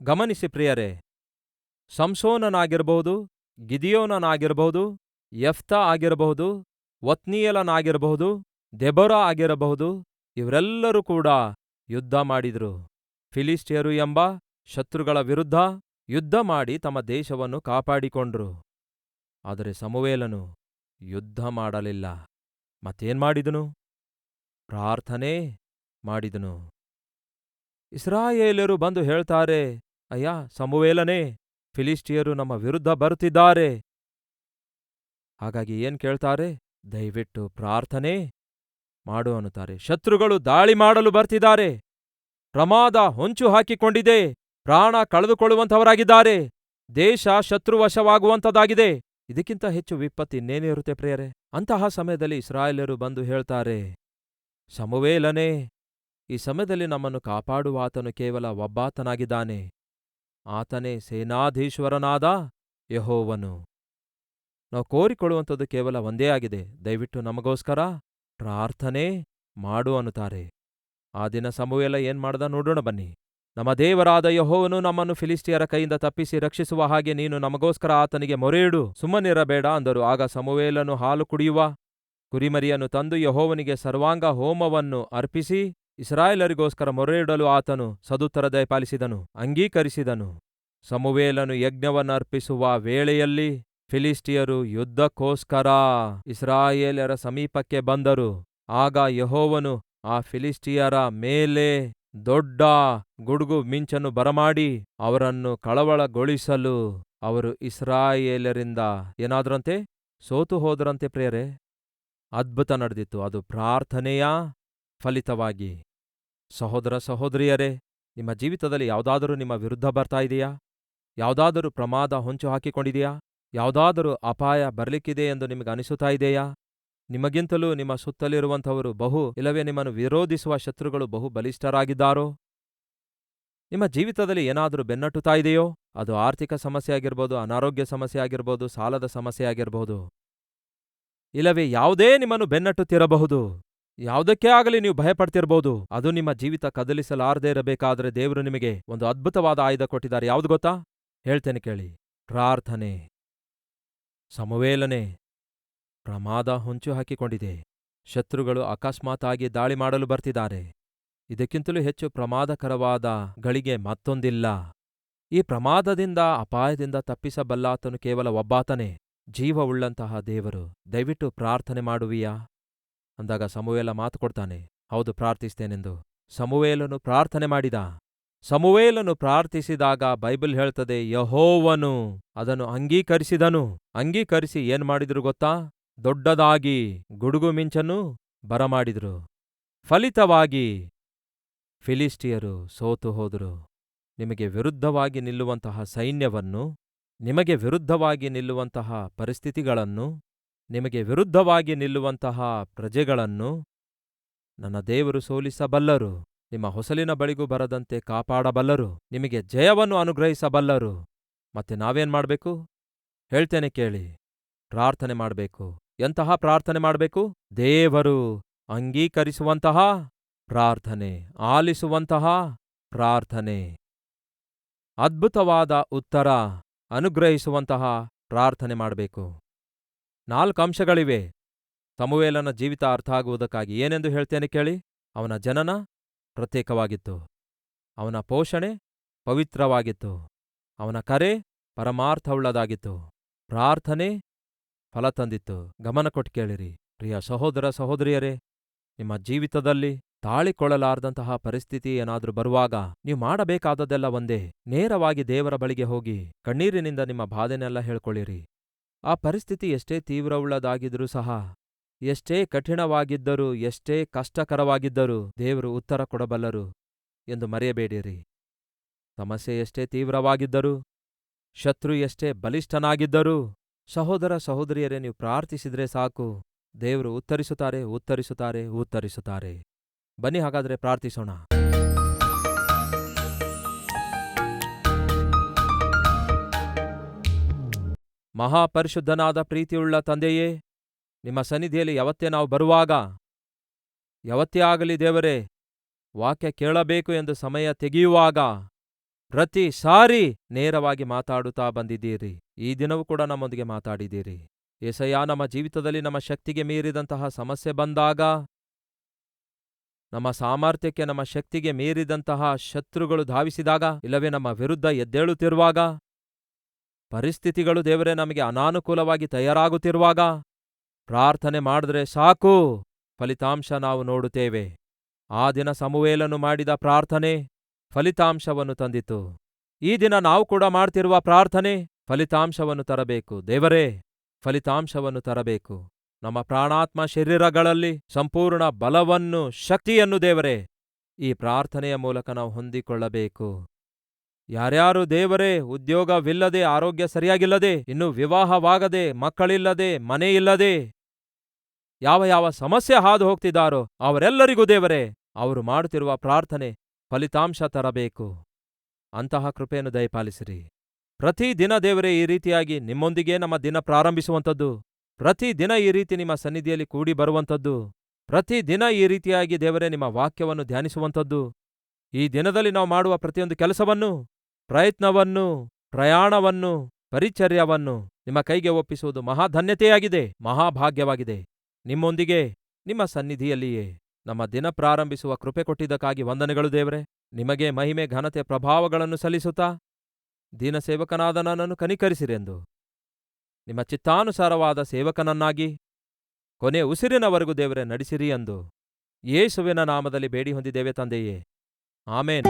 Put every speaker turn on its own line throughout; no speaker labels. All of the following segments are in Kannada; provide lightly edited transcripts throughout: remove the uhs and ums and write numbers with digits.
ಗಮನಿಸಿ ಪ್ರಿಯರೇ, ಸಂಸೋನನಾಗಿರಬಹುದು, ಗಿದಿಯೋನನಾಗಿರಬಹುದು, ಯೆಫ್ತಾ ಆಗಿರಬಹುದು, ಒತ್ನೀಯೇಲನಾಗಿರಬಹುದು, ದೆಬೋರಾ ಆಗಿರಬಹುದು, ಇವರೆಲ್ಲರೂ ಕೂಡ ಯುದ್ಧ ಮಾಡಿದ್ರು. ಫಿಲಿಷ್ಟಿಯರು ಎಂಬ ಶತ್ರುಗಳ ವಿರುದ್ಧ ಯುದ್ಧ ಮಾಡಿ ತಮ್ಮ ದೇಶವನ್ನು ಕಾಪಾಡಿಕೊಂಡ್ರು. ಆದರೆ ಸಮುವೇಲನು ಯುದ್ಧ ಮಾಡಲಿಲ್ಲ. ಮತ್ತೇನ್ ಮಾಡಿದನು? ಪ್ರಾರ್ಥನೆ ಮಾಡಿದನು. ಇಸ್ರಾಯೇಲ್ಯರು ಬಂದು ಹೇಳ್ತಾರೆ, ಅಯ್ಯ ಸಮುವೇಲನೇ, ಫಿಲಿಷ್ಟಿಯರು ನಮ್ಮ ವಿರುದ್ಧ ಬರುತ್ತಿದ್ದಾರೆ. ಹಾಗಾಗಿ ಏನ್ ಕೇಳ್ತಾರೆ? ದಯವಿಟ್ಟು ಪ್ರಾರ್ಥನೆ ಮಾಡು ಅನ್ನುತ್ತಾರೆ. ಶತ್ರುಗಳು ದಾಳಿ ಮಾಡಲು ಬರ್ತಿದ್ದಾರೆ. ಪ್ರಮಾದ ಹೊಂಚು ಹಾಕಿಕೊಂಡಿದೆ. ಪ್ರಾಣ ಕಳೆದುಕೊಳ್ಳುವಂಥವರಾಗಿದ್ದಾರೆ. ದೇಶ ಶತ್ರುವಶವಾಗುವಂಥದ್ದಾಗಿದೆ. ಇದಕ್ಕಿಂತ ಹೆಚ್ಚು ವಿಪತ್ತು ಇನ್ನೇನಿರುತ್ತೆ ಪ್ರಿಯರೇ? ಅಂತಹ ಸಮಯದಲ್ಲಿ ಇಸ್ರಾಯೇಲ್ಯರು ಬಂದು ಹೇಳ್ತಾರೆ, ಸಮುವೇಲನೇ, ಈ ಸಮಯದಲ್ಲಿ ನಮ್ಮನ್ನು ಕಾಪಾಡುವ ಆತನು ಕೇವಲ ಒಬ್ಬಾತನಾಗಿದ್ದಾನೆ. ಆತನೇ ಸೇನಾಧೀಶ್ವರನಾದ ಯೆಹೋವನು. ನಾವು ಕೋರಿಕೊಳ್ಳುವಂಥದ್ದು ಕೇವಲ ಒಂದೇ ಆಗಿದೆ. ದಯವಿಟ್ಟು ನಮಗೋಸ್ಕರ ಪ್ರಾರ್ಥನೆ ಮಾಡು ಅನ್ನುತ್ತಾರೆ. ಆ ದಿನ ಸಮುವೇಲ ಏನ್ ಮಾಡ್ದ ನೋಡೋಣ ಬನ್ನಿ. ನಮ್ಮ ದೇವರಾದ ಯೆಹೋವನು ನಮ್ಮನ್ನು ಫಿಲಿಷ್ಟಿಯರ ಕೈಯಿಂದ ತಪ್ಪಿಸಿ ರಕ್ಷಿಸುವ ಹಾಗೆ ನೀನು ನಮಗೋಸ್ಕರ ಆತನಿಗೆ ಮೊರೆಯಿಡು, ಸುಮ್ಮನಿರಬೇಡ ಅಂದರು. ಆಗ ಸಮುವೇಲನು ಹಾಲು ಕುಡಿಯುವ ಕುರಿಮರಿಯನ್ನು ತಂದು ಯೆಹೋವನಿಗೆ ಸರ್ವಾಂಗ ಹೋಮವನ್ನು ಅರ್ಪಿಸಿ ಇಸ್ರಾಯೇಲರಿಗೋಸ್ಕರ ಮೊರೆಯಿಡಲು ಆತನು ಸದುತ್ತರ ದಯಪಾಲಿಸಿದನು, ಅಂಗೀಕರಿಸಿದನು. ಸಮುವೇಲನು ಯಜ್ಞವನ್ನರ್ಪಿಸುವ ವೇಳೆಯಲ್ಲಿ ಫಿಲಿಷ್ಟಿಯರು ಯುದ್ಧಕ್ಕೋಸ್ಕರ ಇಸ್ರಾಯೇಲ್ಯರ ಸಮೀಪಕ್ಕೆ ಬಂದರು. ಆಗ ಯೆಹೋವನು ಆ ಫಿಲಿಷ್ಟಿಯರ ಮೇಲೆ ದೊಡ್ಡ ಗುಡುಗು ಮಿಂಚನ್ನು ಬರಮಾಡಿ ಅವರನ್ನು ಕಳವಳಗೊಳಿಸಲು ಅವರು ಇಸ್ರಾಯೇಲ್ಯರಿಂದ ಏನಾದ್ರಂತೆ? ಸೋತು ಹೋದರಂತೆ ಪ್ರಿಯರೇ. ಅದ್ಭುತ ನಡೆದಿತ್ತು, ಅದು ಪ್ರಾರ್ಥನೆಯ ಫಲಿತವಾಗಿ. ಸಹೋದರ ಸಹೋದರಿಯರೇ, ನಿಮ್ಮ ಜೀವಿತದಲ್ಲಿ ಯಾವುದಾದರೂ ನಿಮ್ಮ ವಿರುದ್ಧ ಬರ್ತಾ ಇದೆಯಾ? ಯಾವುದಾದರೂ ಪ್ರಮಾದ ಹೊಂಚು ಹಾಕಿಕೊಂಡಿದೆಯಾ? ಯಾವುದಾದರೂ ಅಪಾಯ ಬರಲಿಕ್ಕಿದೆ ಎಂದು ನಿಮಗೆ ಅನಿಸುತ್ತಾ ಇದೆಯಾ? ನಿಮಗಿಂತಲೂ ನಿಮ್ಮ ಸುತ್ತಲಿರುವಂಥವರು ಇಲ್ಲವೇ ನಿಮ್ಮನ್ನು ವಿರೋಧಿಸುವ ಶತ್ರುಗಳು ಬಹು ಬಲಿಷ್ಠರಾಗಿದ್ದಾರೋ? ನಿಮ್ಮ ಜೀವಿತದಲ್ಲಿ ಏನಾದರೂ ಬೆನ್ನಟ್ಟುತ್ತಾ ಇದೆಯೋ? ಅದು ಆರ್ಥಿಕ ಸಮಸ್ಯೆ ಆಗಿರ್ಬೋದು, ಅನಾರೋಗ್ಯ ಸಮಸ್ಯೆ ಆಗಿರ್ಬೋದು, ಸಾಲದ ಸಮಸ್ಯೆ ಆಗಿರಬಹುದು, ಇಲ್ಲವೇ ಯಾವುದೇ ನಿಮ್ಮನ್ನು ಬೆನ್ನಟ್ಟುತ್ತಿರಬಹುದು. ಯಾವುದಕ್ಕೇ ಆಗಲಿ ನೀವು ಭಯಪಡ್ತಿರ್ಬೋದು. ಅದು ನಿಮ್ಮ ಜೀವಿತ ಕದಲಿಸಲಾರದೇ ಇರಬೇಕಾದ್ರೆ ದೇವರು ನಿಮಗೆ ಒಂದು ಅದ್ಭುತವಾದ ಆಯುಧ ಕೊಟ್ಟಿದ್ದಾರೆ. ಯಾವುದು ಗೊತ್ತಾ? ಹೇಳ್ತೇನೆ ಕೇಳಿ. ಪ್ರಾರ್ಥನೆ. ಸಮುವೇಲನೇ, ಪ್ರಮಾದ ಹೊಂಚು ಹಾಕಿಕೊಂಡಿದೆ. ಶತ್ರುಗಳು ಅಕಸ್ಮಾತ್ತಾಗಿ ದಾಳಿ ಮಾಡಲು ಬರ್ತಿದ್ದಾರೆ. ಇದಕ್ಕಿಂತಲೂ ಹೆಚ್ಚು ಪ್ರಮಾದಕರವಾದ ಗಳಿಗೆ ಮತ್ತೊಂದಿಲ್ಲ. ಈ ಪ್ರಮಾದದಿಂದ, ಅಪಾಯದಿಂದ ತಪ್ಪಿಸಬಲ್ಲಾತನು ಕೇವಲ ಒಬ್ಬಾತನೇ, ಜೀವವುಳ್ಳಂತಹ ದೇವರು. ದಯವಿಟ್ಟು ಪ್ರಾರ್ಥನೆ ಮಾಡುವಿಯಾ ಅಂದಾಗ ಸಮುವೇಲ ಮಾತು ಕೊಡ್ತಾನೆ, ಹೌದು ಪ್ರಾರ್ಥಿಸ್ತೇನೆಂದು. ಸಮುವೇಲನು ಪ್ರಾರ್ಥನೆ ಮಾಡಿದ. ಸಮುವೇಲನು ಪ್ರಾರ್ಥಿಸಿದಾಗ ಬೈಬಲ್ ಹೇಳ್ತದೆ, ಯೆಹೋವನು ಅದನ್ನು ಅಂಗೀಕರಿಸಿದನು. ಅಂಗೀಕರಿಸಿ ಏನ್ ಮಾಡಿದ್ರು ಗೊತ್ತಾ? ದೊಡ್ಡದಾಗಿ ಗುಡುಗು ಮಿಂಚನ್ನು ಬರಮಾಡಿದ್ರು. ಫಲಿತವಾಗಿ ಫಿಲಿಷ್ಟಿಯರು ಸೋತು ಹೋದರು. ನಿಮಗೆ ವಿರುದ್ಧವಾಗಿ ನಿಲ್ಲುವಂತಹ ಸೈನ್ಯವನ್ನು, ನಿಮಗೆ ವಿರುದ್ಧವಾಗಿ ನಿಲ್ಲುವಂತಹ ಪರಿಸ್ಥಿತಿಗಳನ್ನು, ನಿಮಗೆ ವಿರುದ್ಧವಾಗಿ ನಿಲ್ಲುವಂತಹ ಪ್ರಜೆಗಳನ್ನು ನನ್ನ ದೇವರು ಸೋಲಿಸಬಲ್ಲರು. ನಿಮ್ಮ ಹೊಸಲಿನ ಬಳಿಗೂ ಬರದಂತೆ ಕಾಪಾಡಬಲ್ಲರು. ನಿಮಗೆ ಜಯವನ್ನು ಅನುಗ್ರಹಿಸಬಲ್ಲರು. ಮತ್ತೆ ನಾವೇನ್ ಮಾಡ್ಬೇಕು? ಹೇಳ್ತೇನೆ ಕೇಳಿ. ಪ್ರಾರ್ಥನೆ ಮಾಡಬೇಕು. ಎಂತಹ ಪ್ರಾರ್ಥನೆ ಮಾಡಬೇಕು? ದೇವರು ಅಂಗೀಕರಿಸುವಂತಹ ಪ್ರಾರ್ಥನೆ, ಆಲಿಸುವಂತಹ ಪ್ರಾರ್ಥನೆ, ಅದ್ಭುತವಾದ ಉತ್ತರ ಅನುಗ್ರಹಿಸುವಂತಹ ಪ್ರಾರ್ಥನೆ ಮಾಡಬೇಕು. 4 ಅಂಶಗಳಿವೆ ಸಮುವೇಲನ ಜೀವಿತ ಅರ್ಥ ಆಗುವುದಕ್ಕಾಗಿ. ಏನೆಂದು ಹೇಳ್ತೇನೆ ಕೇಳಿ. ಅವನ ಜನನ ಪ್ರತ್ಯೇಕವಾಗಿತ್ತು. ಅವನ ಪೋಷಣೆ ಪವಿತ್ರವಾಗಿತ್ತು. ಅವನ ಕರೆ ಪರಮಾರ್ಥವುಳ್ಳದಾಗಿತ್ತು. ಪ್ರಾರ್ಥನೆ ಫಲ ತಂದಿತ್ತು. ಗಮನ ಕೊಟ್ಟು ಕೇಳಿರಿ ಪ್ರಿಯ ಸಹೋದರ ಸಹೋದರಿಯರೇ. ನಿಮ್ಮ ಜೀವಿತದಲ್ಲಿ ತಾಳಿಕೊಳ್ಳಲಾರದಂತಹ ಪರಿಸ್ಥಿತಿ ಏನಾದ್ರೂ ಬರುವಾಗ ನೀವು ಮಾಡಬೇಕಾದದ್ದೆಲ್ಲ ಒಂದೇ. ನೇರವಾಗಿ ದೇವರ ಬಳಿಗೆ ಹೋಗಿ ಕಣ್ಣೀರಿನಿಂದ ನಿಮ್ಮ ಬಾಧೆನೆಲ್ಲ ಹೇಳ್ಕೊಳ್ಳಿರಿ. ಆ ಪರಿಸ್ಥಿತಿ ಎಷ್ಟೇ ತೀವ್ರವುಳ್ಳದಾಗಿದ್ರೂ ಸಹ, ಎಷ್ಟೇ ಕಠಿಣವಾಗಿದ್ದರೂ, ಎಷ್ಟೇ ಕಷ್ಟಕರವಾಗಿದ್ದರೂ ದೇವರು ಉತ್ತರ ಕೊಡಬಲ್ಲರು ಎಂದು ಮರೆಯಬೇಡಿರಿ. ಸಮಸ್ಯೆ ಎಷ್ಟೇ ತೀವ್ರವಾಗಿದ್ದರೂ, ಶತ್ರು ಎಷ್ಟೇ ಬಲಿಷ್ಠನಾಗಿದ್ದರೂ, ಸಹೋದರ ಸಹೋದರಿಯರೇ, ನೀವು ಪ್ರಾರ್ಥಿಸಿದ್ರೆ ಸಾಕು, ದೇವರು ಉತ್ತರಿಸುತ್ತಾರೆ, ಉತ್ತರಿಸುತ್ತಾರೆ, ಉತ್ತರಿಸುತ್ತಾರೆ. ಬನ್ನಿ ಹಾಗಾದರೆ ಪ್ರಾರ್ಥಿಸೋಣ. ಮಹಾಪರಿಶುದ್ಧನಾದ ಪ್ರೀತಿಯುಳ್ಳ ತಂದೆಯೇ, ನಿಮ್ಮ ಸನ್ನಿಧಿಯಲ್ಲಿ ಯಾವತ್ತೇ ನಾವು ಬರುವಾಗ, ಯಾವತ್ತೇ ಆಗಲಿ ದೇವರೇ, ವಾಕ್ಯ ಕೇಳಬೇಕು ಎಂದು ಸಮಯ ತೆಗೆಯುವಾಗ ಪ್ರತಿ ಸಾರಿ ನೇರವಾಗಿ ಮಾತಾಡುತ್ತಾ ಬಂದಿದ್ದೀರಿ. ಈ ದಿನವೂ ಕೂಡ ನಮ್ಮೊಂದಿಗೆ ಮಾತಾಡಿದ್ದೀರಿ. ಯೆಶಯ್ಯ, ನಮ್ಮ ಜೀವಿತದಲ್ಲಿ ನಮ್ಮ ಶಕ್ತಿಗೆ ಮೀರಿದಂತಹ ಸಮಸ್ಯೆ ಬಂದಾಗ, ನಮ್ಮ ಸಾಮರ್ಥ್ಯಕ್ಕೆ ನಮ್ಮ ಶಕ್ತಿಗೆ ಮೀರಿದಂತಹ ಶತ್ರುಗಳು ಧಾವಿಸಿದಾಗ, ಇಲ್ಲವೇ ನಮ್ಮ ವಿರುದ್ಧ ಎದ್ದೇಳುತ್ತಿರುವಾಗ, ಪರಿಸ್ಥಿತಿಗಳು ದೇವರೇ ನಮಗೆ ಅನಾನುಕೂಲವಾಗಿ ತಯಾರಾಗುತ್ತಿರುವಾಗ ಪ್ರಾರ್ಥನೆ ಮಾಡಿದ್ರೆ ಸಾಕು, ಫಲಿತಾಂಶ ನಾವು ನೋಡುತ್ತೇವೆ. ಆ ದಿನ ಸಮುವೇಲನು ಮಾಡಿದ ಪ್ರಾರ್ಥನೆ ಫಲಿತಾಂಶವನ್ನು ತಂದಿತು. ಈ ದಿನ ನಾವು ಕೂಡ ಮಾಡ್ತಿರುವ ಪ್ರಾರ್ಥನೆ ಫಲಿತಾಂಶವನ್ನು ತರಬೇಕು. ದೇವರೇ, ಫಲಿತಾಂಶವನ್ನು ತರಬೇಕು. ನಮ್ಮ ಪ್ರಾಣಾತ್ಮ ಶರೀರಗಳಲ್ಲಿ ಸಂಪೂರ್ಣ ಬಲವನ್ನು, ಶಕ್ತಿಯನ್ನು ದೇವರೇ ಈ ಪ್ರಾರ್ಥನೆಯ ಮೂಲಕ ನಾವು ಹೊಂದಿಕೊಳ್ಳಬೇಕು. ಯಾರ್ಯಾರು ದೇವರೇ ಉದ್ಯೋಗವಿಲ್ಲದೆ, ಆರೋಗ್ಯ ಸರಿಯಾಗಿಲ್ಲದೆ, ಇನ್ನೂ ವಿವಾಹವಾಗದೆ, ಮಕ್ಕಳಿಲ್ಲದೆ, ಮನೆಯಿಲ್ಲದೆ, ಯಾವ ಸಮಸ್ಯೆ ಹಾದು ಹೋಗ್ತಿದ್ದಾರೋ ಅವರೆಲ್ಲರಿಗೂ ದೇವರೇ ಅವರು ಮಾಡುತ್ತಿರುವ ಪ್ರಾರ್ಥನೆ ಫಲಿತಾಂಶ ತರಬೇಕು. ಅಂತಹ ಕೃಪೆಯನ್ನು ದಯಪಾಲಿಸಿರಿ. ಪ್ರತಿ ದಿನ ದೇವರೇ ಈ ರೀತಿಯಾಗಿ ನಿಮ್ಮೊಂದಿಗೆ ನಮ್ಮ ದಿನ ಪ್ರಾರಂಭಿಸುವಂಥದ್ದು, ಪ್ರತಿ ದಿನ ಈ ರೀತಿ ನಿಮ್ಮ ಸನ್ನಿಧಿಯಲ್ಲಿ ಕೂಡಿ ಬರುವಂಥದ್ದು, ಪ್ರತಿ ದಿನ ಈ ರೀತಿಯಾಗಿ ದೇವರೇ ನಿಮ್ಮ ವಾಕ್ಯವನ್ನು ಧ್ಯಾನಿಸುವಂಥದ್ದು, ಈ ದಿನದಲ್ಲಿ ನಾವು ಮಾಡುವ ಪ್ರತಿಯೊಂದು ಕೆಲಸವನ್ನು, ಪ್ರಯತ್ನವನ್ನು, ಪ್ರಯಾಣವನ್ನು, ಪರಿಚರ್ಯವನ್ನು ನಿಮ್ಮ ಕೈಗೆ ಒಪ್ಪಿಸುವುದು ಮಹಾಧನ್ಯತೆಯಾಗಿದೆ, ಮಹಾಭಾಗ್ಯವಾಗಿದೆ. ನಿಮ್ಮೊಂದಿಗೆ ನಿಮ್ಮ ಸನ್ನಿಧಿಯಲ್ಲಿಯೇ ನಮ್ಮ ದಿನ ಪ್ರಾರಂಭಿಸುವ ಕೃಪೆ ಕೊಟ್ಟಿದ್ದಕ್ಕಾಗಿ ವಂದನೆಗಳು ದೇವರೇ. ನಿಮಗೆ ಮಹಿಮೆ, ಘನತೆ, ಪ್ರಭಾವಗಳನ್ನು ಸಲ್ಲಿಸುತ್ತಾ ದೀನಸೇವಕನಾದ ನನ್ನನ್ನು ಕನಿಕರಿಸಿರೆಂದು ನಿಮ್ಮ ಚಿತ್ತಾನುಸಾರವಾದ ಸೇವಕನನ್ನಾಗಿ ಕೊನೆ ಉಸಿರಿನವರೆಗೂ ದೇವರೇ ನಡೆಸಿರಿ ಎಂದು ಯೇಸುವಿನ ನಾಮದಲ್ಲಿ ಬೇಡಿ ಹೊಂದಿದ್ದೇವೆ ತಂದೆಯೇ, ಆಮೇನ್.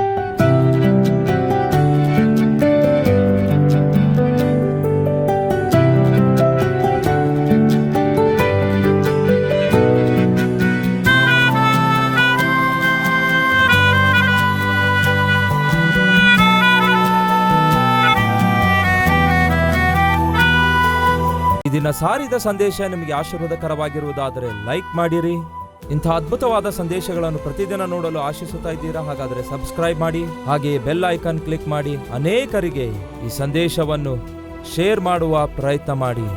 ದಿನ ಸಾರಿದ ಸಂದೇಶ ನಿಮಗೆ ಆಶೀರ್ವಾದಕರವಾಗಿರುವುದಾದರೆ ಲೈಕ್ ಮಾಡಿರಿ. ಇಂಥ ಅದ್ಭುತವಾದ ಸಂದೇಶಗಳನ್ನು ಪ್ರತಿದಿನ ನೋಡಲು ಆಶಿಸುತ್ತಾ ಇದ್ದೀರಾ? ಹಾಗಾದರೆ ಸಬ್ಸ್ಕ್ರೈಬ್ ಮಾಡಿ, ಹಾಗೆಯೇ ಬೆಲ್ ಐಕಾನ್ ಕ್ಲಿಕ್ ಮಾಡಿ ಅನೇಕರಿಗೆ ಈ ಸಂದೇಶವನ್ನು ಶೇರ್ ಮಾಡುವ ಪ್ರಯತ್ನ ಮಾಡಿ.